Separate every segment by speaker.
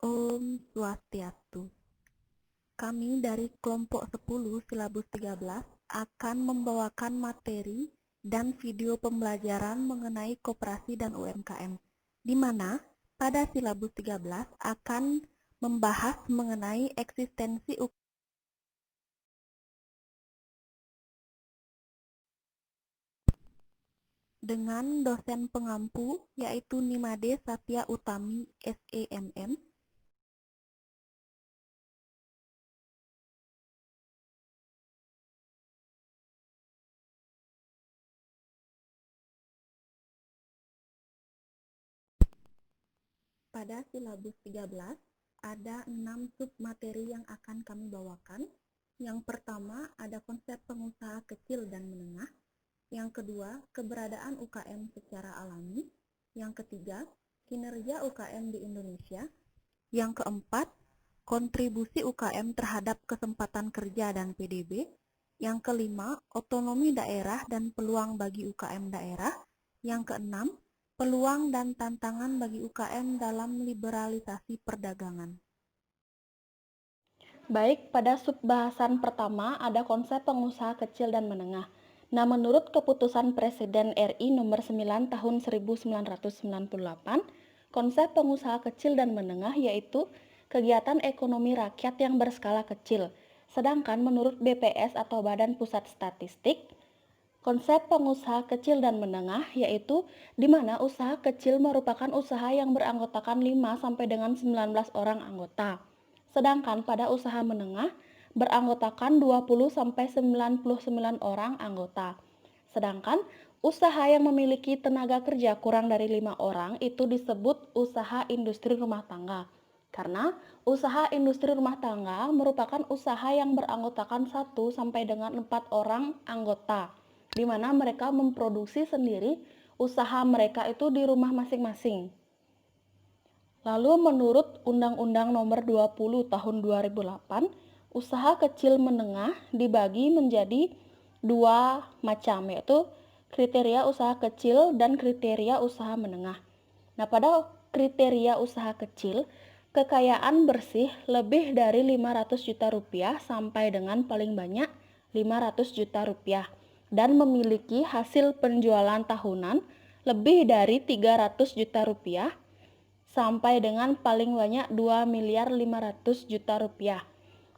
Speaker 1: Om Swastiastu. Kami dari kelompok 10 silabus 13 akan membawakan materi dan video pembelajaran mengenai koperasi dan UMKM, di mana pada silabus 13 akan membahas mengenai eksistensi dengan dosen pengampu yaitu Nimade Satya Utami SEMM. Pada silabus 13 ada 6 submateri yang akan kami bawakan. Yang pertama ada konsep pengusaha kecil dan menengah. Yang kedua, keberadaan UKM secara alami. Yang ketiga, kinerja UKM di Indonesia. Yang keempat, kontribusi UKM terhadap kesempatan kerja dan PDB. Yang kelima, otonomi daerah dan peluang bagi UKM daerah. Yang keenam, peluang dan tantangan bagi UKM dalam liberalisasi perdagangan.
Speaker 2: Baik, pada subbahasan pertama ada konsep pengusaha kecil dan menengah. Nah, menurut keputusan Presiden RI nomor 9 tahun 1998, konsep pengusaha kecil dan menengah yaitu kegiatan ekonomi rakyat yang berskala kecil. Sedangkan menurut BPS atau Badan Pusat Statistik, konsep pengusaha kecil dan menengah yaitu di mana usaha kecil merupakan usaha yang beranggotakan 5 sampai dengan 19 orang anggota. Sedangkan pada usaha menengah beranggotakan 20 sampai 99 orang anggota. Sedangkan usaha yang memiliki tenaga kerja kurang dari 5 orang itu disebut usaha industri rumah tangga. Karena usaha industri rumah tangga merupakan usaha yang beranggotakan 1 sampai dengan 4 orang anggota, di mana mereka memproduksi sendiri usaha mereka itu di rumah masing-masing. Lalu menurut Undang-Undang Nomor 20 Tahun 2008, usaha kecil menengah dibagi menjadi 2 macam, yaitu kriteria usaha kecil dan kriteria usaha menengah. Nah, pada kriteria usaha kecil, kekayaan bersih lebih dari 500 juta rupiah sampai dengan paling banyak 500 juta rupiah dan memiliki hasil penjualan tahunan lebih dari 300 juta rupiah sampai dengan paling banyak 2 miliar 500 juta rupiah.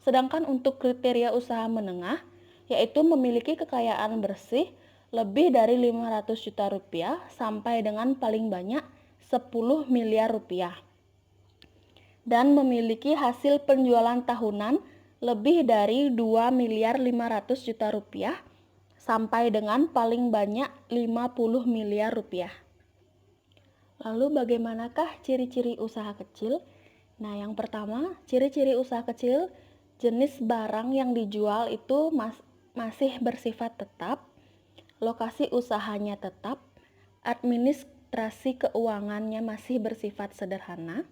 Speaker 2: Sedangkan untuk kriteria usaha menengah yaitu memiliki kekayaan bersih lebih dari 500 juta rupiah sampai dengan paling banyak 10 miliar rupiah dan memiliki hasil penjualan tahunan lebih dari 2 miliar 500 juta rupiah sampai dengan paling banyak 50 miliar rupiah. Lalu bagaimanakah ciri-ciri usaha kecil? Nah, yang pertama, ciri-ciri usaha kecil, jenis barang yang dijual itu masih bersifat tetap, lokasi usahanya tetap, administrasi keuangannya masih bersifat sederhana,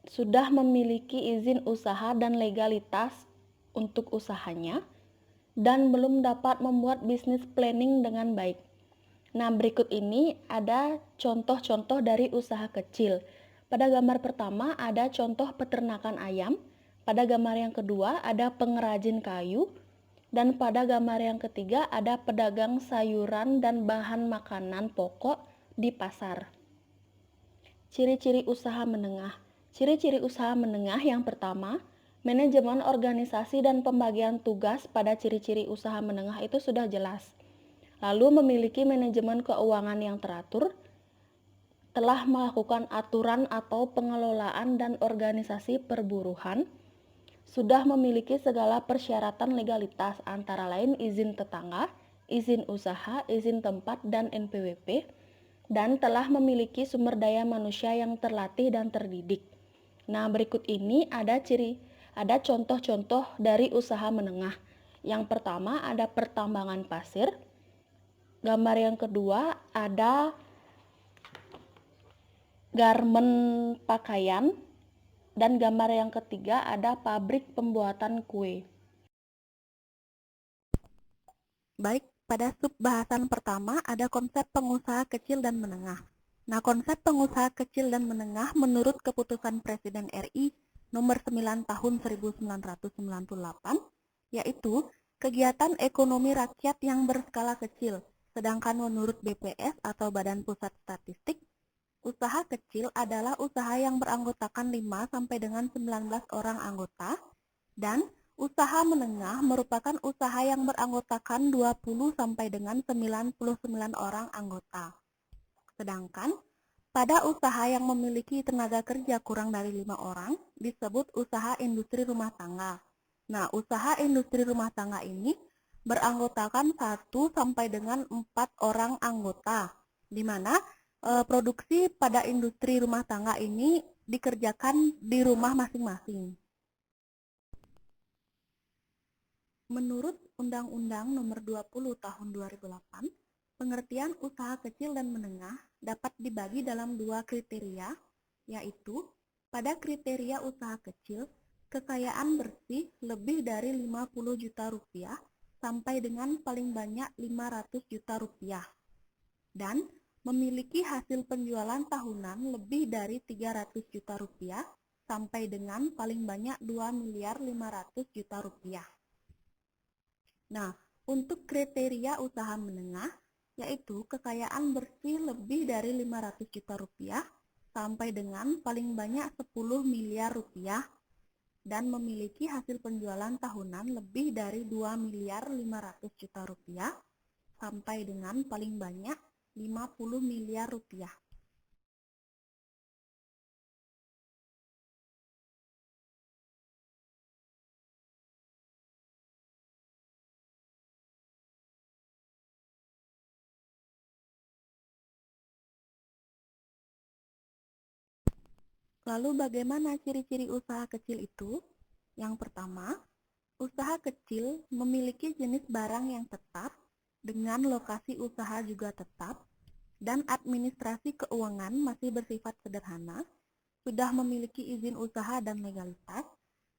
Speaker 2: sudah memiliki izin usaha dan legalitas untuk usahanya, dan belum dapat membuat bisnis planning dengan baik. Nah, berikut ini ada contoh-contoh dari usaha kecil. Pada gambar pertama ada contoh peternakan ayam, pada gambar yang kedua ada pengrajin kayu, dan pada gambar yang ketiga ada pedagang sayuran dan bahan makanan pokok di pasar. Ciri-ciri usaha menengah. Ciri-ciri usaha menengah yang pertama, manajemen organisasi dan pembagian tugas pada ciri-ciri usaha menengah itu sudah jelas. Lalu memiliki manajemen keuangan yang teratur, telah melakukan aturan atau pengelolaan dan organisasi perburuhan, sudah memiliki segala persyaratan legalitas antara lain izin tetangga, izin usaha, izin tempat, dan NPWP, dan telah memiliki sumber daya manusia yang terlatih dan terdidik. Nah, berikut ini ada contoh-contoh dari usaha menengah. Yang pertama ada pertambangan pasir. Gambar yang kedua ada garmen pakaian, dan gambar yang ketiga ada pabrik pembuatan kue.
Speaker 1: Baik, pada subbahasan pertama ada konsep pengusaha kecil dan menengah. Nah, konsep pengusaha kecil dan menengah menurut keputusan Presiden RI nomor 9 tahun 1998, yaitu kegiatan ekonomi rakyat yang berskala kecil. Sedangkan menurut BPS atau Badan Pusat Statistik, usaha kecil adalah usaha yang beranggotakan 5 sampai dengan 19 orang anggota, dan usaha menengah merupakan usaha yang beranggotakan 20 sampai dengan 99 orang anggota. Sedangkan pada usaha yang memiliki tenaga kerja kurang dari 5 orang disebut usaha industri rumah tangga. Nah, usaha industri rumah tangga ini beranggotakan 1 sampai dengan 4 orang anggota, di mana produksi pada industri rumah tangga ini dikerjakan di rumah masing-masing. Menurut Undang-Undang Nomor 20 Tahun 2008, pengertian usaha kecil dan menengah dapat dibagi dalam 2 kriteria, yaitu pada kriteria usaha kecil, kekayaan bersih lebih dari 50 juta rupiah sampai dengan paling banyak 500 juta rupiah, dan memiliki hasil penjualan tahunan lebih dari 300 juta rupiah sampai dengan paling banyak 2 miliar 500 juta rupiah. Nah, untuk kriteria usaha menengah, yaitu kekayaan bersih lebih dari 500 juta rupiah sampai dengan paling banyak 10 miliar rupiah dan memiliki hasil penjualan tahunan lebih dari 2 miliar 500 juta rupiah sampai dengan paling banyak 50 miliar rupiah. Lalu bagaimana ciri-ciri usaha kecil itu? Yang pertama, usaha kecil memiliki jenis barang yang tetap, dengan lokasi usaha juga tetap, dan administrasi keuangan masih bersifat sederhana, sudah memiliki izin usaha dan legalitas,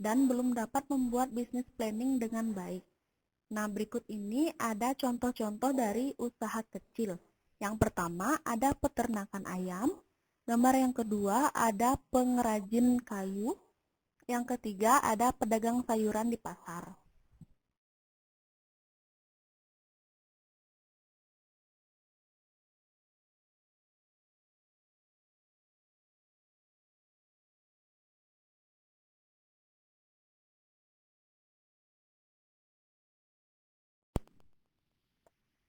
Speaker 1: dan belum dapat membuat bisnis planning dengan baik. Nah, berikut ini ada contoh-contoh dari usaha kecil. Yang pertama ada peternakan ayam, gambar yang kedua ada pengrajin kayu, yang ketiga ada pedagang sayuran di pasar.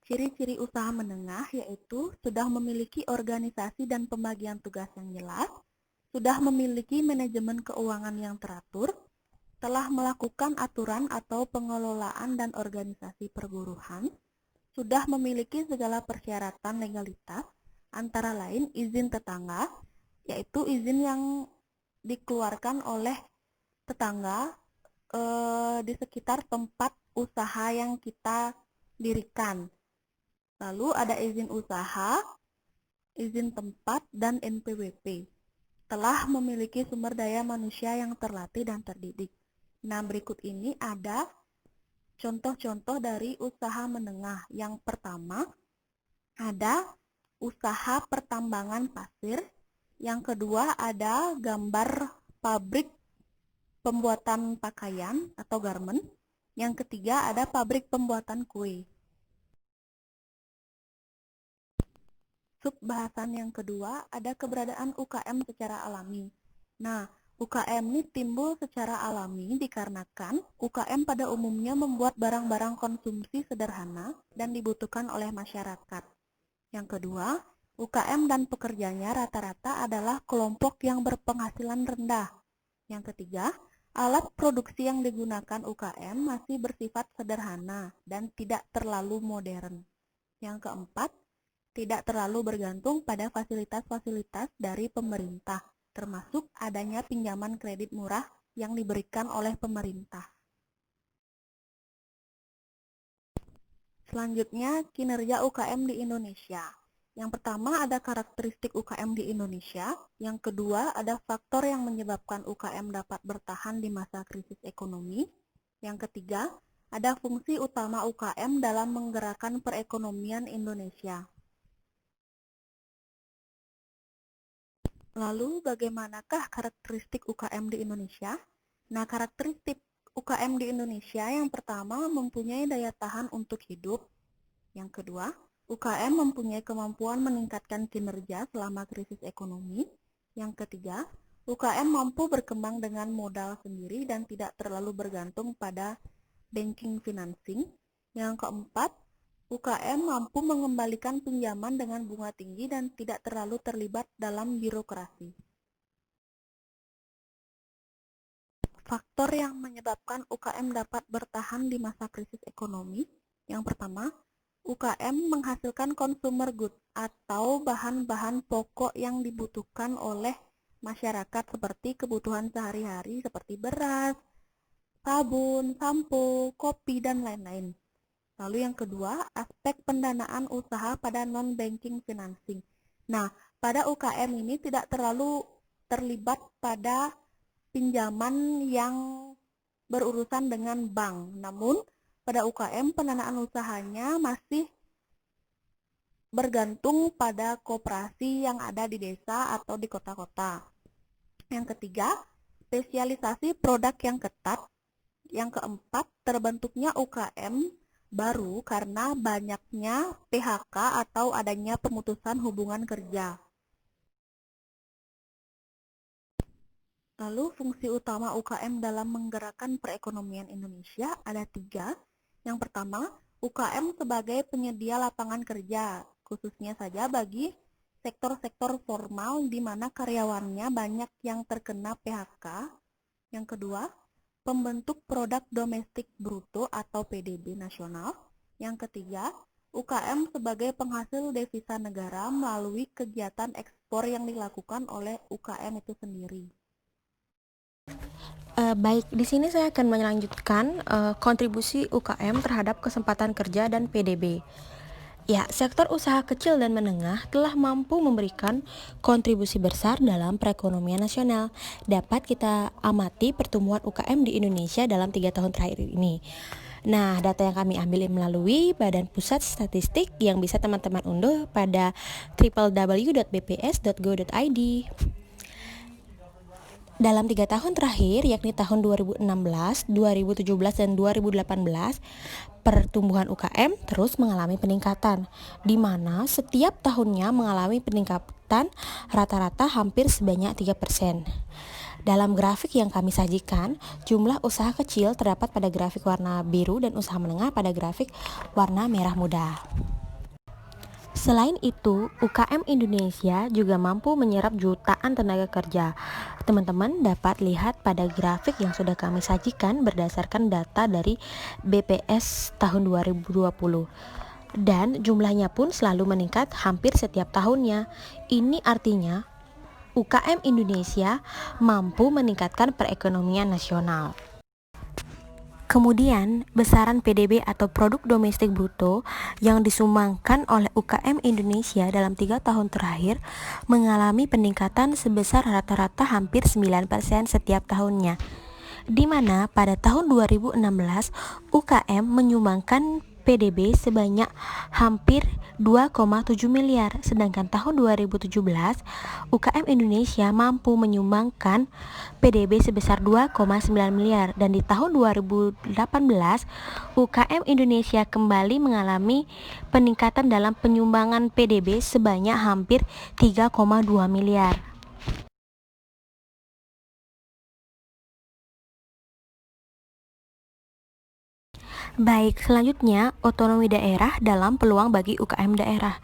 Speaker 1: Ciri-ciri usaha menengah yaitu sudah memiliki organisasi dan pembagian tugas yang jelas, sudah memiliki manajemen keuangan yang teratur, telah melakukan aturan atau pengelolaan dan organisasi perburuhan, sudah memiliki segala persyaratan legalitas, antara lain izin tetangga, yaitu izin yang dikeluarkan oleh tetangga di sekitar tempat usaha yang kita dirikan. Lalu ada izin usaha, izin tempat, dan NPWP. Telah memiliki sumber daya manusia yang terlatih dan terdidik. Nah, berikut ini ada contoh-contoh dari usaha menengah. Yang pertama, ada usaha pertambangan pasir. Yang kedua, ada gambar pabrik pembuatan pakaian atau garment. Yang ketiga, ada pabrik pembuatan kue. Subbahasan yang kedua, ada keberadaan UKM secara alami. Nah, UKM ini timbul secara alami dikarenakan UKM pada umumnya membuat barang-barang konsumsi sederhana dan dibutuhkan oleh masyarakat. Yang kedua, UKM dan pekerjanya rata-rata adalah kelompok yang berpenghasilan rendah. Yang ketiga, alat produksi yang digunakan UKM masih bersifat sederhana dan tidak terlalu modern. Yang keempat, tidak terlalu bergantung pada fasilitas-fasilitas dari pemerintah, termasuk adanya pinjaman kredit murah yang diberikan oleh pemerintah. Selanjutnya, kinerja UKM di Indonesia. Yang pertama ada karakteristik UKM di Indonesia, yang kedua ada faktor yang menyebabkan UKM dapat bertahan di masa krisis ekonomi, yang ketiga ada fungsi utama UKM dalam menggerakkan perekonomian Indonesia. Lalu bagaimanakah karakteristik UKM di Indonesia? Nah, karakteristik UKM di Indonesia yang pertama mempunyai daya tahan untuk hidup. Yang kedua, UKM mempunyai kemampuan meningkatkan kinerja selama krisis ekonomi. Yang ketiga, UKM mampu berkembang dengan modal sendiri dan tidak terlalu bergantung pada banking financing. Yang keempat, UKM mampu mengembalikan pinjaman dengan bunga tinggi dan tidak terlalu terlibat dalam birokrasi. Faktor yang menyebabkan UKM dapat bertahan di masa krisis ekonomi. Yang pertama, UKM menghasilkan consumer goods atau bahan-bahan pokok yang dibutuhkan oleh masyarakat seperti kebutuhan sehari-hari seperti beras, sabun, sampo, kopi, dan lain-lain. Lalu yang kedua, aspek pendanaan usaha pada non-banking financing. Nah, pada UKM ini tidak terlalu terlibat pada pinjaman yang berurusan dengan bank. Namun, pada UKM pendanaan usahanya masih bergantung pada koperasi yang ada di desa atau di kota-kota. Yang ketiga, spesialisasi produk yang ketat. Yang keempat, terbentuknya UKM baru karena banyaknya PHK atau adanya pemutusan hubungan kerja. Lalu fungsi utama UKM dalam menggerakkan perekonomian Indonesia ada 3. Yang pertama, UKM sebagai penyedia lapangan kerja, khususnya saja bagi sektor-sektor formal di mana karyawannya banyak yang terkena PHK. Yang kedua, pembentuk produk domestik bruto atau PDB nasional. Yang ketiga, UKM sebagai penghasil devisa negara melalui kegiatan ekspor yang dilakukan oleh UKM itu sendiri.
Speaker 3: Baik, di sini saya akan melanjutkan kontribusi UKM terhadap kesempatan kerja dan PDB. Ya, sektor usaha kecil dan menengah telah mampu memberikan kontribusi besar dalam perekonomian nasional. Dapat kita amati pertumbuhan UKM di Indonesia dalam 3 tahun terakhir ini. Nah, data yang kami ambil melalui Badan Pusat Statistik yang bisa teman-teman unduh pada www.bps.go.id. Dalam 3 tahun terakhir, yakni tahun 2016, 2017, dan 2018, pertumbuhan UKM terus mengalami peningkatan, di mana setiap tahunnya mengalami peningkatan rata-rata hampir sebanyak 3%. Dalam grafik yang kami sajikan, jumlah usaha kecil terdapat pada grafik warna biru dan usaha menengah pada grafik warna merah muda. Selain itu, UKM Indonesia juga mampu menyerap jutaan tenaga kerja. Teman-teman dapat lihat pada grafik yang sudah kami sajikan berdasarkan data dari BPS tahun 2020. Dan jumlahnya pun selalu meningkat hampir setiap tahunnya. Ini artinya UKM Indonesia mampu meningkatkan perekonomian nasional. Kemudian, besaran PDB atau produk domestik bruto yang disumbangkan oleh UKM Indonesia dalam 3 tahun terakhir mengalami peningkatan sebesar rata-rata hampir 9% setiap tahunnya, di mana pada tahun 2016 UKM menyumbangkan PDB sebanyak hampir 2,7 miliar, sedangkan tahun 2017 UKM Indonesia mampu menyumbangkan PDB sebesar 2,9 miliar dan di tahun 2018 UKM Indonesia kembali mengalami peningkatan dalam penyumbangan PDB sebanyak hampir 3,2 miliar. Baik, selanjutnya otonomi daerah dalam peluang bagi UKM daerah.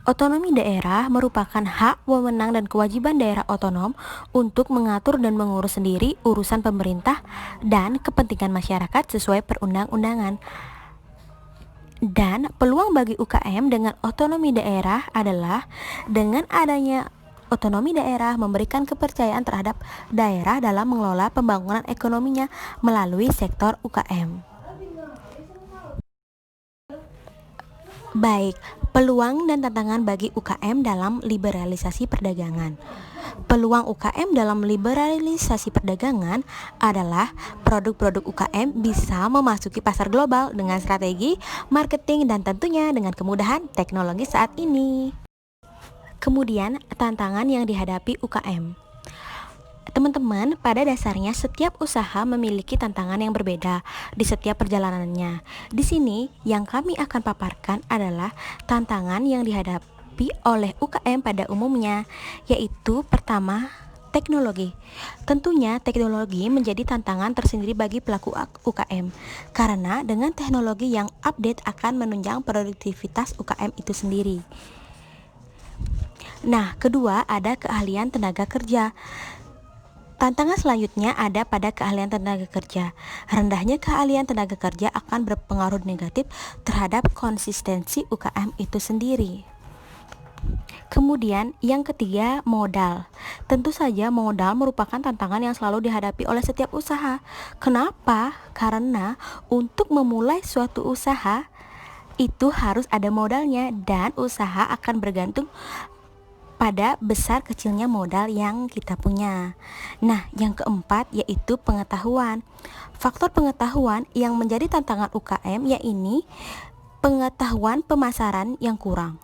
Speaker 3: Otonomi daerah merupakan hak, wewenang, dan kewajiban daerah otonom untuk mengatur dan mengurus sendiri urusan pemerintah dan kepentingan masyarakat sesuai perundang-undangan. Dan peluang bagi UKM dengan otonomi daerah adalah dengan adanya otonomi daerah memberikan kepercayaan terhadap daerah dalam mengelola pembangunan ekonominya melalui sektor UKM. Baik, peluang dan tantangan bagi UKM dalam liberalisasi perdagangan. Peluang UKM dalam liberalisasi perdagangan adalah produk-produk UKM bisa memasuki pasar global dengan strategi, marketing, dan tentunya dengan kemudahan teknologi saat ini. Kemudian, tantangan yang dihadapi UKM. Teman-teman, pada dasarnya setiap usaha memiliki tantangan yang berbeda di setiap perjalanannya. Di sini, yang kami akan paparkan adalah tantangan yang dihadapi oleh UKM pada umumnya, yaitu pertama, teknologi. Tentunya teknologi menjadi tantangan tersendiri bagi pelaku UKM, karena dengan teknologi yang update akan menunjang produktivitas UKM itu sendiri. Nah, kedua ada keahlian tenaga kerja. Tantangan selanjutnya ada pada keahlian tenaga kerja. Rendahnya keahlian tenaga kerja akan berpengaruh negatif terhadap konsistensi UKM itu sendiri. Kemudian yang ketiga, modal. Tentu saja modal merupakan tantangan yang selalu dihadapi oleh setiap usaha. Kenapa? Karena untuk memulai suatu usaha itu harus ada modalnya, dan usaha akan bergantung pada besar kecilnya modal yang kita punya. Nah, yang keempat yaitu pengetahuan. Faktor pengetahuan yang menjadi tantangan UKM yaitu pengetahuan pemasaran yang kurang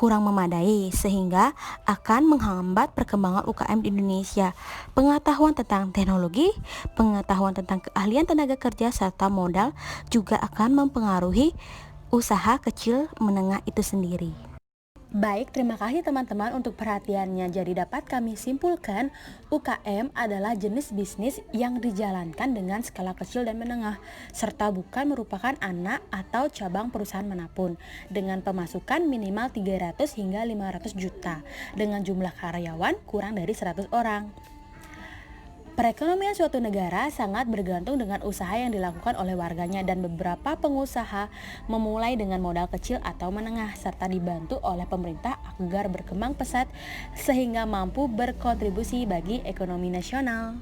Speaker 3: memadai, sehingga akan menghambat perkembangan UKM di Indonesia. Pengetahuan tentang teknologi, pengetahuan tentang keahlian tenaga kerja, serta modal juga akan mempengaruhi usaha kecil menengah itu sendiri. Baik, terima kasih teman-teman untuk perhatiannya. Jadi dapat kami simpulkan, UKM adalah jenis bisnis yang dijalankan dengan skala kecil dan menengah, serta bukan merupakan anak atau cabang perusahaan manapun, dengan pemasukan minimal 300 hingga 500 juta, dengan jumlah karyawan kurang dari 100 orang. Perekonomian suatu negara sangat bergantung dengan usaha yang dilakukan oleh warganya, dan beberapa pengusaha memulai dengan modal kecil atau menengah serta dibantu oleh pemerintah agar berkembang pesat sehingga mampu berkontribusi bagi ekonomi nasional.